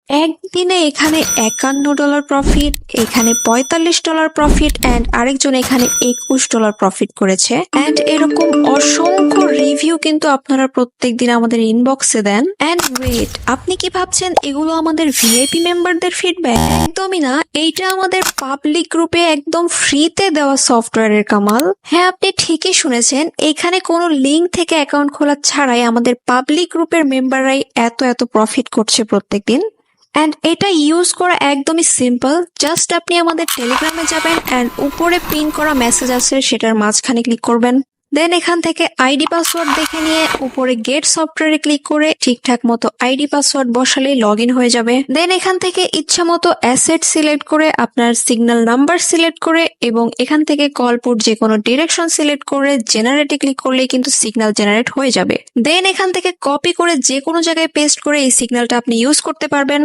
একদিনে এখানে $51 প্রফিট, এখানে $45 প্রফিট অ্যান্ড আরেকজন এখানে $21 প্রফিট করেছে। অ্যান্ড এরকম অসংখ্য রিভিউ কিন্তু আপনারা প্রত্যেকদিন আমাদের ইনবক্সে দেন। অ্যান্ড ওয়েট, আপনি কি ভাবছেন এগুলো আমাদের ভিআইপি মেম্বারদের ফিডব্যাক? একদমই না, এইটা আমাদের পাবলিক গ্রুপে একদম ফ্রিতে দেওয়া সফটওয়্যারের কামাল। হ্যাঁ, আপনি ঠিকই শুনেছেন, এখানে কোনো লিঙ্ক থেকে অ্যাকাউন্ট খোলা ছাড়াই আমাদের পাবলিক গ্রুপের মেম্বাররাই এত প্রফিট করছে প্রত্যেকদিন। অ্যান্ড এটা ইউজ করা একদমই সিম্পল। জাস্ট আপনি আমাদের টেলিগ্রামে যাবেন অ্যান্ড উপরে পিন করা মেসেজ আছে সেটার মাঝখানে ক্লিক করবেন। দেন এখান থেকে আইডি পাসওয়ার্ড দেখে নিয়ে উপরে গেট সফটওয়্যারে ক্লিক করে ঠিকঠাক মতো আইডি পাসওয়ার্ড বসালেই লগ ইন হয়ে যাবে। দেন এখান থেকে ইচ্ছা মতো অ্যাসেট সিলেক্ট করে আপনার সিগন্যাল নাম্বার সিলেক্ট করে এবং এখান থেকে কল পোর্ট যে কোনো ডিরেকশন সিলেক্ট করে জেনারেটে ক্লিক করলেই কিন্তু সিগন্যাল জেনারেট হয়ে যাবে। দেন এখান থেকে কপি করে যে কোনো জায়গায় পেস্ট করে এই সিগন্যালটা আপনি ইউজ করতে পারবেন।